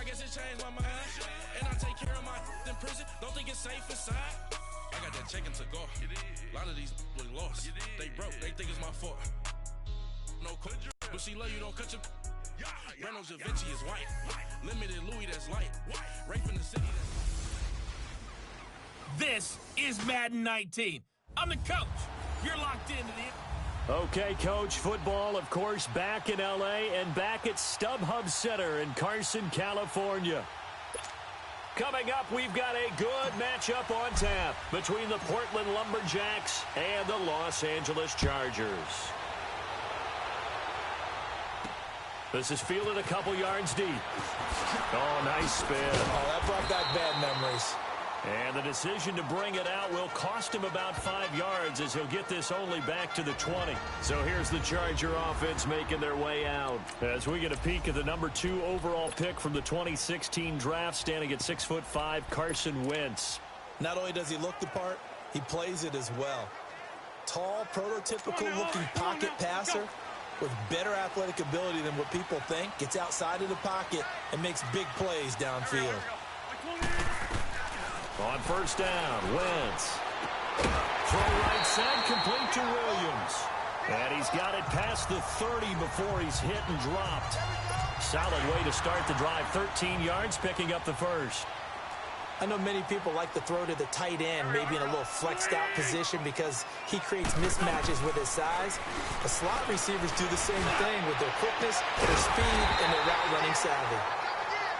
I guess it changed my mind. And I take care of my in prison. Don't think it's safe inside. I got that check to go. A lot of these was lost. They broke. They think it's my fault. No coach, but she love you. Don't cut your. Breno Javinci is white. Limited Louis that's light. Rape in the city. This is Madden 19. I'm the coach. You're locked into the... Okay, Coach, football, of course, back in L.A. and back at StubHub Center in Carson, California. Coming up, we've got a good matchup on tap between the Portland Lumberjacks and the Los Angeles Chargers. This is fielded a couple yards deep. Oh, nice spin. Oh, that brought back bad memories. And the decision to bring it out will cost him about 5 yards as he'll get this only back to the 20. So here's the Charger offense making their way out. As we get a peek at the number 2 overall pick from the 2016 draft, standing at 6'5", Carson Wentz. Not only does he look the part, he plays it as well. Tall, prototypical-looking pocket passer with better athletic ability than what people think. Gets outside of the pocket and makes big plays downfield. On first down, Wentz. Throw right side, complete to Williams. And he's got it past the 30 before he's hit and dropped. Solid way to start the drive. 13 yards, picking up the first. I know many people like to throw to the tight end, maybe in a little flexed out position because he creates mismatches with his size. The slot receivers do the same thing with their quickness, their speed, and their route running savvy.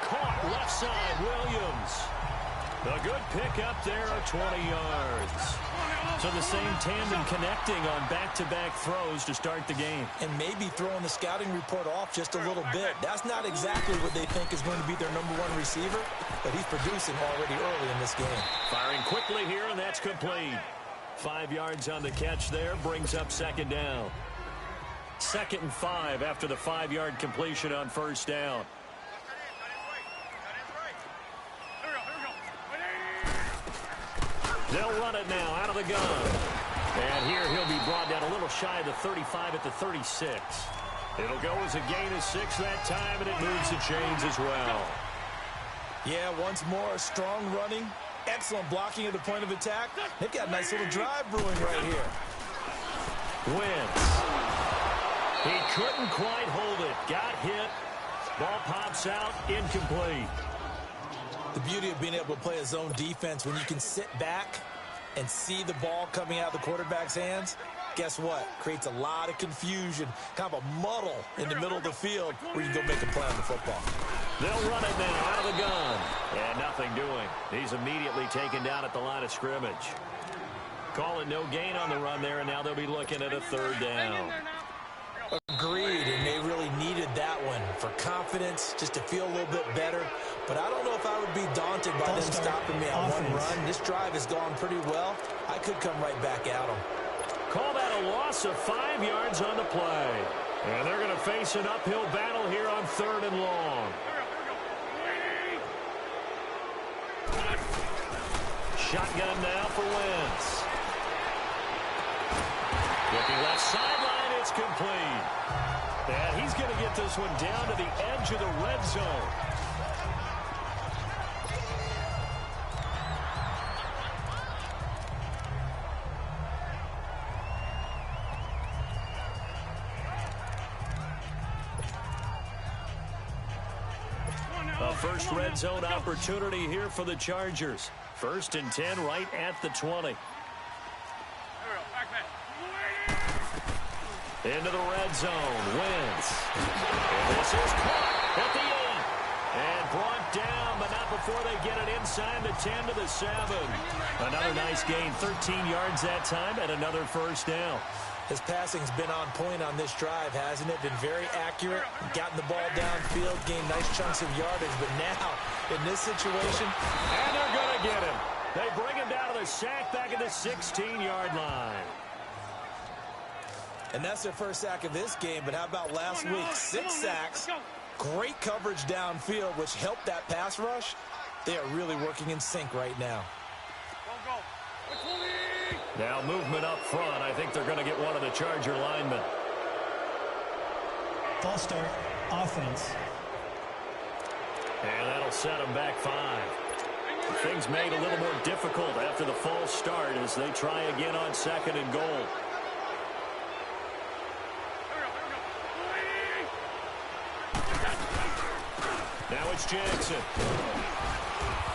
Caught left side, Williams. A good pick up there of 20 yards. So the same tandem connecting on back-to-back throws to start the game. And maybe throwing the scouting report off just a little bit. That's not exactly what they think is going to be their number 1 receiver, but he's producing already early in this game. Firing quickly here, and that's complete. 5 yards on the catch there, brings up second down. 2nd and 5 after the 5-yard completion on first down. They'll run it now out of the gun. And here he'll be brought down a little shy of the 35 at the 36. It'll go as a gain of 6 that time, and it moves the chains as well. Yeah, once more, strong running, excellent blocking at the point of attack. They've got a nice little drive brewing right here. Wentz. He couldn't quite hold it. Got hit. Ball pops out, incomplete. The beauty of being able to play a zone defense when you can sit back and see the ball coming out of the quarterback's hands, guess what? Creates a lot of confusion, kind of a muddle in the middle of the field where you can go make a play on the football. They'll run it now out of the gun. And nothing doing. He's immediately taken down at the line of scrimmage. Call it no gain on the run there, and now they'll be looking at a 3rd down. Agreed, and they really needed that one for confidence, just to feel a little bit better. But I don't know if I would be daunted by them stopping me on one run. This drive has gone pretty well. I could come right back at them. Call that a loss of 5 yards on the play. And they're going to face an uphill battle here on 3rd and long. Shotgun now for Wentz. Looking left sideline, it's complete. And he's going to get this one down to the edge of the red zone. A first red zone opportunity here for the Chargers. 1st and 10 right at the 20. Into the red zone, Wentz. And this is caught at the 8. And brought down, but not before they get it inside the 10 to the 7. Another nice gain, 13 yards that time, and another first down. His passing's been on point on this drive, hasn't it? Been very accurate, gotten the ball downfield, gained nice chunks of yardage. But now, in this situation, and they're going to get him. They bring him down to the sack back at the 16-yard line. And that's their first sack of this game, but how about last week? 6 sacks, great coverage downfield, which helped that pass rush. They are really working in sync right now. Now movement up front. I think they're going to get one of the Charger linemen. False start, offense. And that'll set them back 5. Things made a little more difficult after the false start as they try again on 2nd and goal. Now it's Jackson.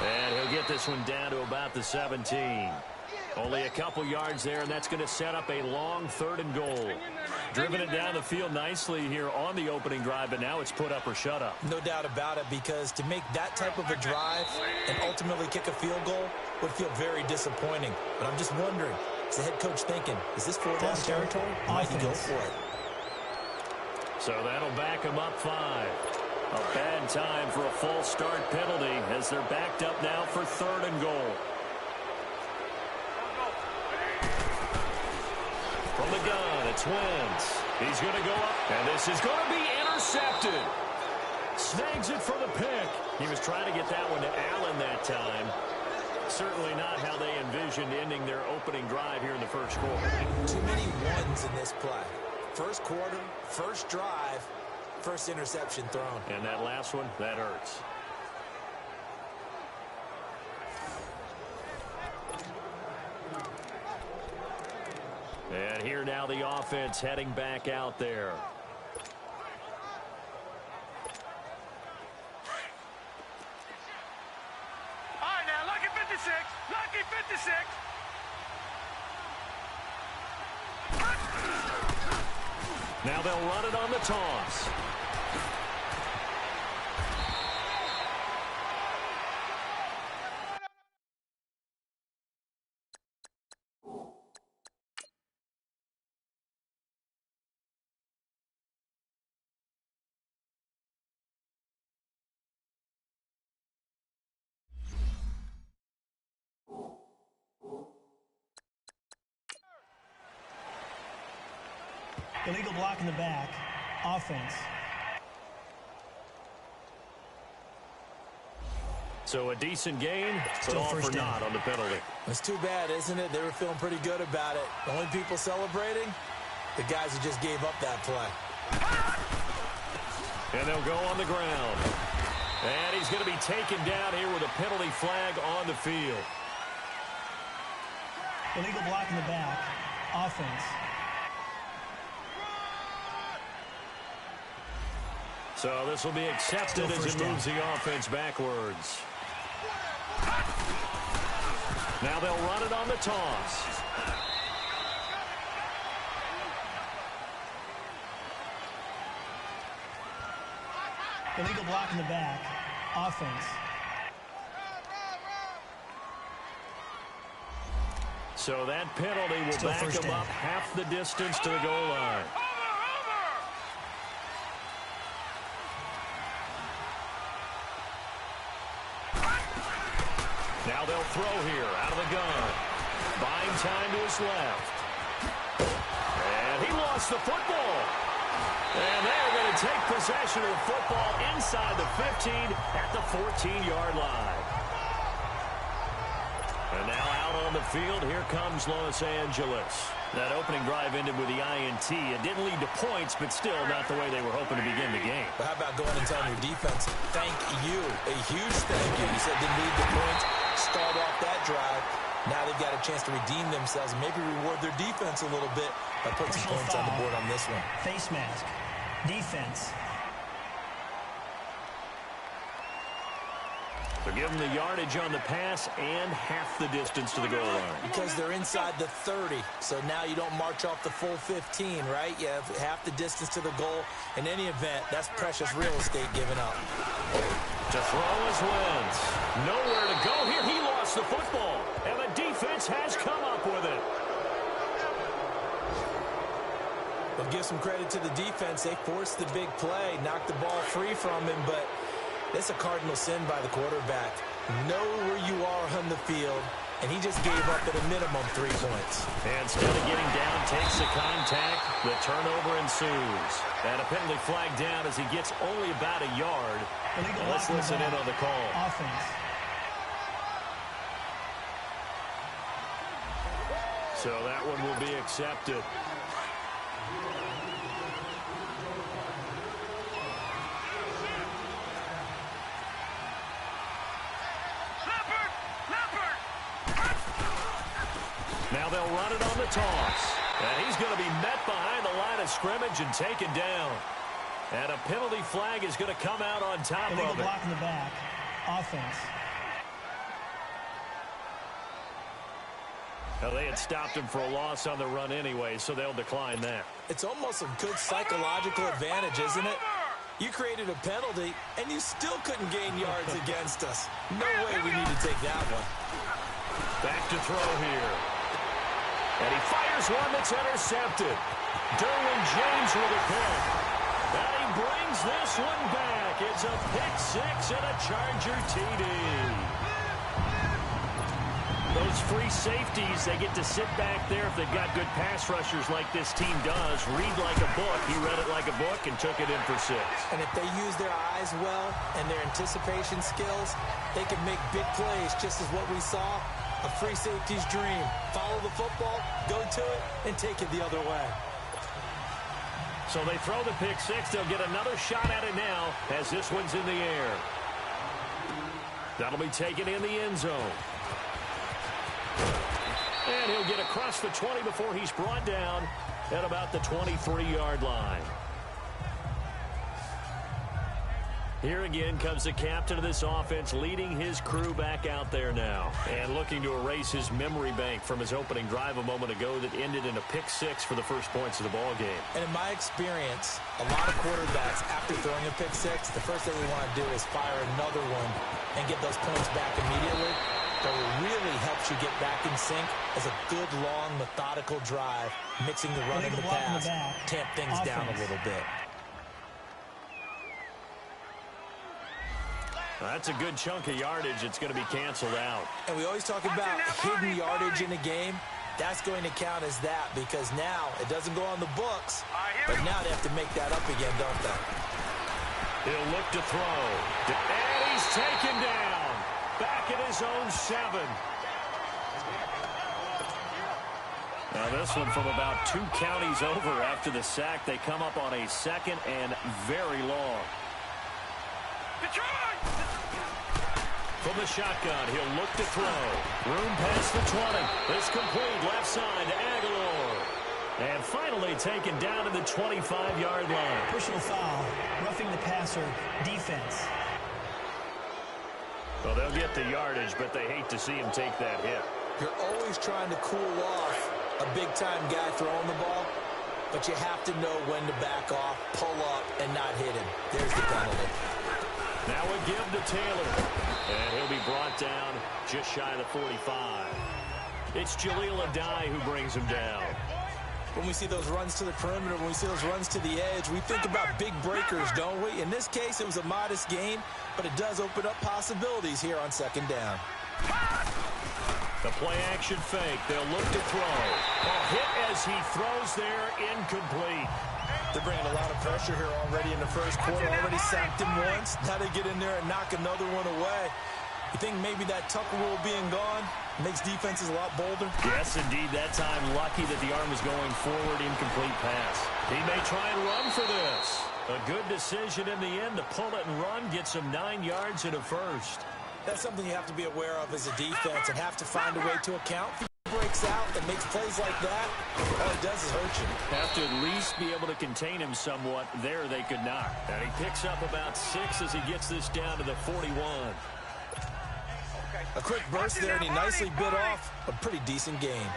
And he'll get this one down to about the 17. Only a couple yards there, and that's going to set up a long 3rd and goal. Driven it down the field nicely here on the opening drive, but now it's put up or shut up. No doubt about it, because to make that type of a drive and ultimately kick a field goal would feel very disappointing. But I'm just wondering, is the head coach thinking, is this 4th down territory? Might he go for it? So that'll back him up 5. A bad time for a false start penalty as they're backed up now for 3rd and goal. From the gun, it's Wentz. He's going to go up, and this is going to be intercepted. Snags it for the pick. He was trying to get that one to Allen that time. Certainly not how they envisioned ending their opening drive here in the first quarter. Too many ones in this play. First quarter, first drive, first interception thrown. And that last one, that hurts. And here now the offense heading back out there. All right, now, lucky 56. Lucky 56. Now they'll run it on the toss. Illegal block in the back. Offense. So a decent gain, but Still all first for down. naught on the penalty. It's too bad, isn't it? They were feeling pretty good about it. The only people celebrating, the guys who just gave up that play. And they'll go on the ground. And he's going to be taken down here with a penalty flag on the field. Illegal block in the back. Offense. So this will be accepted as it moves the offense backwards. Now they'll run it on the toss. Illegal block in the back. Offense. So that penalty will Still back first them down. up half the distance to the goal line. Now they'll throw here out of the gun. Buying time to his left. And he lost the football. And they're going to take possession of the football inside the 15 at the 14-yard line. And now out on the field, here comes Los Angeles. That opening drive ended with the INT. It didn't lead to points, but still not the way they were hoping to begin the game. But how about going and telling your defense, thank you, a huge thank you. You said didn't need the points, start off that drive. Now they've got a chance to redeem themselves and maybe reward their defense a little bit by putting some points on the board on this one. Face mask. Defense. So give them the yardage on the pass and half the distance to the goal line. Because they're inside the 30, so now you don't march off the full 15, right? You have half the distance to the goal. In any event, that's precious real estate given up. To throw is Wentz. Nowhere to go here. He lost the football, and the defense has come up with it. But give some credit to the defense. They forced the big play, knocked the ball free from him, but it's a cardinal sin by the quarterback. Know where you are on the field, and he just gave up at a minimum 3 points. And instead of getting down, takes the contact. The turnover ensues. And a penalty flag down as he gets only about a yard. Illegal Let's block listen in the on the call. Offense. So that one will be accepted. they'll run it on the toss. And he's going to be met behind the line of scrimmage and taken down. And a penalty flag is going to come out on top of it. Block in the back. Offense. Well, they had stopped him for a loss on the run anyway, so they'll decline that. It's almost a good psychological advantage, isn't it? You created a penalty, and you still couldn't gain yards against us. No way we need to take that one. Back to throw here. And he fires one that's intercepted. Derwin James with a pick. And he brings this one back. It's a pick six and a Charger TD. Those free safeties, they get to sit back there if they've got good pass rushers like this team does. Read like a book. He read it like a book and took it in for 6. And if they use their eyes well and their anticipation skills, they can make big plays, just as what we saw. A free safety's dream. Follow the football, go to it, and take it the other way. So they throw the pick six. They'll get another shot at it now as this one's in the air. That'll be taken in the end zone. And he'll get across the 20 before he's brought down at about the 23-yard line. Here again comes the captain of this offense, leading his crew back out there now and looking to erase his memory bank from his opening drive a moment ago that ended in a pick six for the first points of the ball game. And in my experience, a lot of quarterbacks, after throwing a pick six, the first thing we want to do is fire another one and get those points back immediately. But what really helps you get back in sync is a good, long, methodical drive, mixing the run and the pass, tamp things down a little bit. That's a good chunk of yardage. It's going to be canceled out. And we always talk about hidden yardage in a game. That's going to count as that because now it doesn't go on the books, but now they have to make that up again, don't they? He'll look to throw. And he's taken down. Back at his own 7. Now this one from about 2 counties over after the sack. They come up on a 2nd and very long. From the shotgun, he'll look to throw. Room past the 20. It's complete. Left side to Aguilar. And finally taken down to the 25-yard line. Personal foul. Roughing the passer. Defense. Well, they'll get the yardage, but they hate to see him take that hit. You're always trying to cool off a big-time guy throwing the ball, but you have to know when to back off, pull up, and not hit him. There's the penalty. Now a give to Taylor. And he'll be brought down just shy of the 45. It's Jaleel Adai who brings him down. When we see those runs to the perimeter, when we see those runs to the edge, we think about big breakers, don't we? In this case, it was a modest gain, but it does open up possibilities here on 2nd down. The play-action fake. They'll look to throw. A hit as he throws there, incomplete. They're bringing a lot of pressure here already in the first quarter. Already sacked him once. Now they get in there and knock another one away. You think maybe that Tucker rule being gone makes defenses a lot bolder? Yes, indeed. That time, lucky that the arm was going forward, incomplete pass. He may try and run for this. A good decision in the end to pull it and run, gets him 9 yards and a first. That's something you have to be aware of as a defense and have to find a way to account for. Breaks out and makes plays like that, all it does is hurt you. Have to at least be able to contain him somewhat. There they could not. And he picks up about 6 as he gets this down to the 41. A quick burst there, and he nicely bit off a pretty decent gain.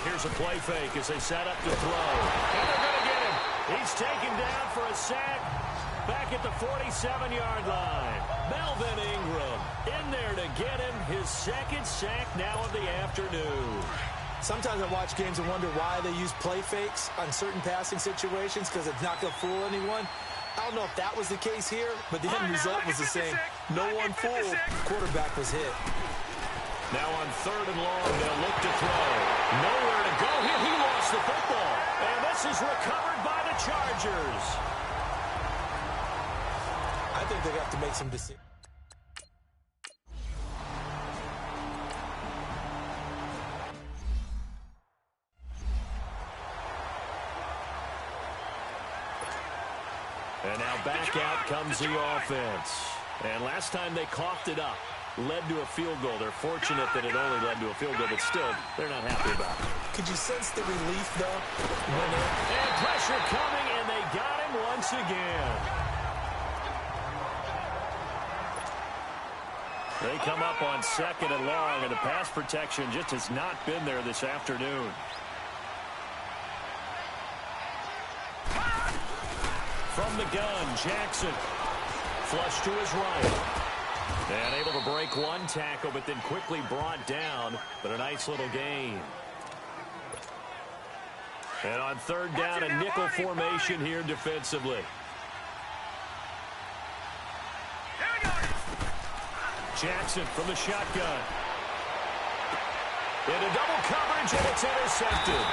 Here's a play fake as they set up to throw. And they're going to get him. He's taken down for a sack. Back at the 47-yard line. Melvin Ingram in there to get him his 2nd sack now of the afternoon. Sometimes I watch games and wonder why they use play fakes on certain passing situations because it's not going to fool anyone. I don't know if that was the case here, but the end result was the same. No one fooled. Quarterback was hit. Now on 3rd and long, they'll look to throw. Nowhere to go here. He lost the football. And this is recovered by the Chargers. I think they have to make some decisions. And now back out comes the offense. And last time they coughed it up, led to a field goal. They're fortunate that it only led to a field goal, but still, they're not happy about it. Could you sense the relief, though? And pressure coming, and they got him once again. They come up on 2nd and long, and the pass protection just has not been there this afternoon. From the gun, Jackson. Flush to his right. And able to break one tackle, but then quickly brought down. But a nice little gain. And on 3rd down, a nickel formation here defensively. Jackson from the shotgun. Into double coverage, and it's intercepted.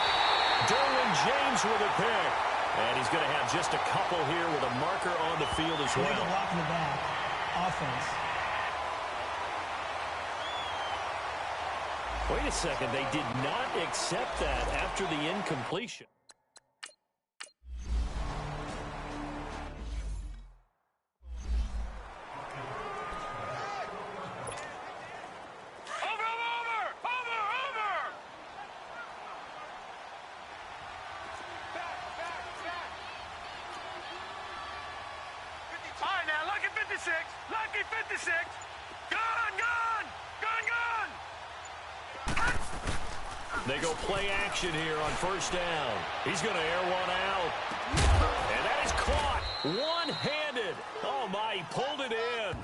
Derwin James with a pick. And he's going to have just a couple here with a marker on the field as well. Illegal block in the back. Offense. Wait a second. They did not accept that after the incompletion. Lucky 56. Gun. They go play action here on 1st down. He's going to air one out. And that is caught one-handed. Oh, my, he pulled it in.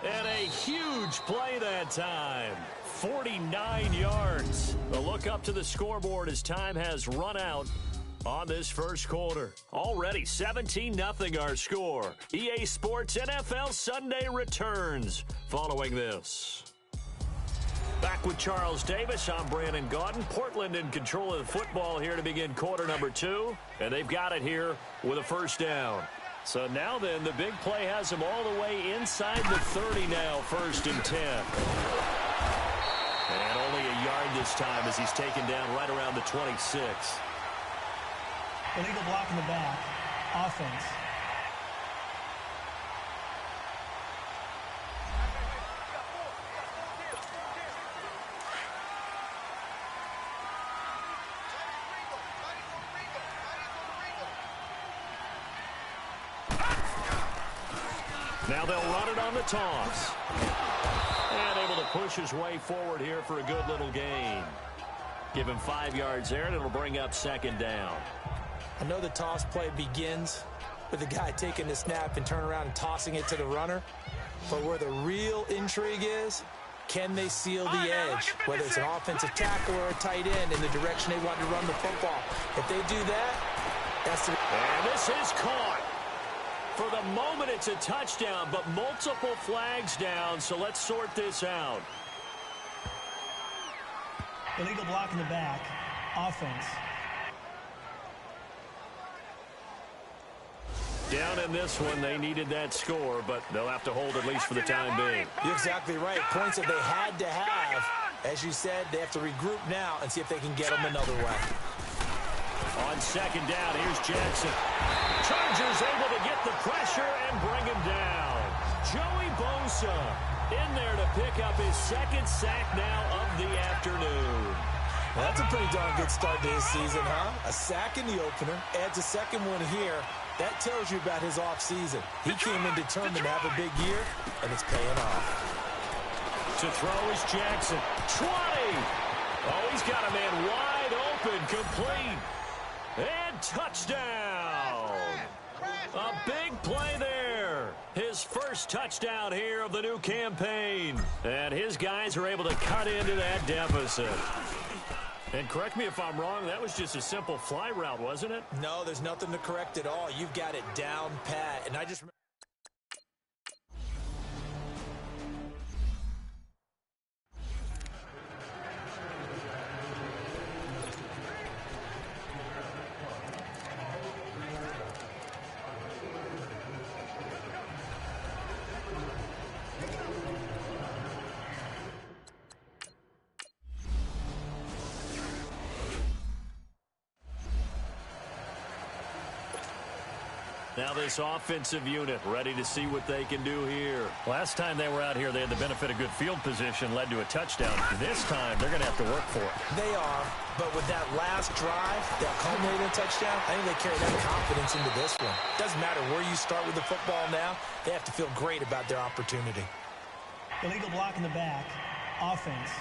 And a huge play that time. 49 yards. A look up to the scoreboard as time has run out on this first quarter. Already 17-0 our score. EA Sports NFL Sunday returns following this. Back with Charles Davis, I'm Brandon Gaudin. Portland in control of the football here to begin quarter number 2. And they've got it here with a 1st down. So now then, the big play has him all the way inside the 30 now, 1st and 10. And only a yard this time as he's taken down right around the 26. Illegal block in the back. Offense. Now they'll run it on the toss. And able to push his way forward here for a good little gain. Give him 5 yards there, and it'll bring up 2nd down. I know the toss play begins with the guy taking the snap and turning around and tossing it to the runner. But where the real intrigue is, can they seal the edge, whether it's an offensive tackle or a tight end in the direction they want to run the football. If they do that, that's the... And this is caught. For the moment, it's a touchdown, but multiple flags down, so let's sort this out. Illegal block in the back. Offense. Down in this one, they needed that score, but they'll have to hold at least for the time being. You're exactly right. Points that they had to have. As you said, they have to regroup now and see if they can get them another way. On 2nd down, here's Jackson. Chargers able to get the pressure and bring him down. Joey Bosa in there to pick up his 2nd sack now of the afternoon. Well, that's a pretty darn good start to his season, huh? A sack in the opener, adds a 2nd one here. That tells you about his offseason. He came in determined to have a big year, and it's paying off. To throw is Jackson. 20! Oh, he's got a man wide open, complete. And touchdown! A big play there. His first touchdown here of the new campaign. And his guys are able to cut into that deficit. And correct me if I'm wrong, that was just a simple fly route, wasn't it? No, there's nothing to correct at all. You've got it down pat. And I just... Now this offensive unit ready to see what they can do here. Last time they were out here, they had the benefit of good field position, led to a touchdown. This time, they're going to have to work for it. They are, but with that last drive, that culminating touchdown, I think they carry that confidence into this one. Doesn't matter where you start with the football now, they have to feel great about their opportunity. Illegal block in the back. Offense.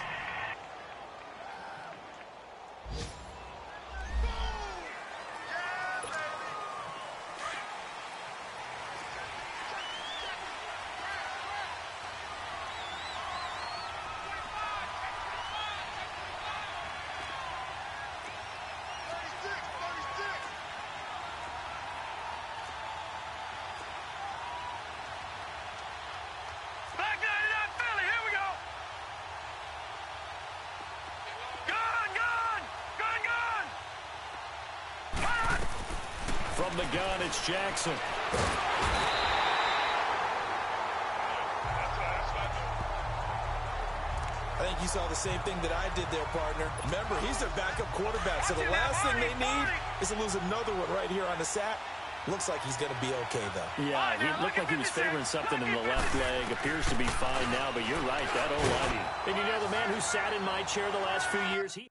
From the gun, it's Jackson. I think you saw the same thing that I did there, partner. Remember, he's their backup quarterback, so the last thing they need is to lose another one right here on the sack. Looks like he's going to be okay, though. Yeah, he looked like he was favoring something in the left leg. Appears to be fine now, but you're right, that O-line. And you know, the man who sat in my chair the last few years, he...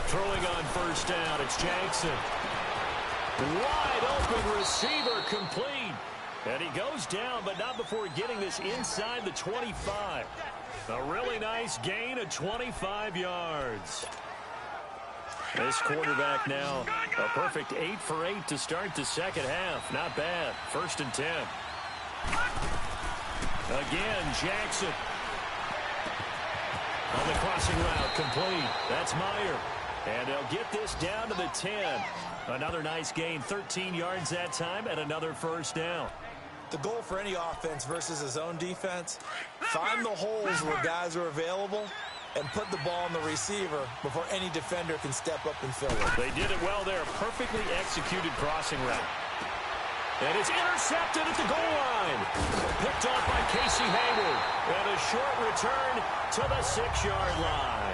Throwing on first down, it's Jackson. Wide open receiver complete. And he goes down, but not before getting this inside the 25. A really nice gain of 25 yards. This quarterback now, a perfect 8 for 8 to start the second half. Not bad. 1st and 10. Again, Jackson. On the crossing route, complete. That's Meyer. And they'll get this down to the 10. Another nice gain, 13 yards that time, and another first down. The goal for any offense versus his own defense, find the holes where guys are available and put the ball on the receiver before any defender can step up and fill it. They did it well there. Perfectly executed crossing route. And it's intercepted at the goal line. Picked off by Casey Hayward. And a short return to the 6-yard line.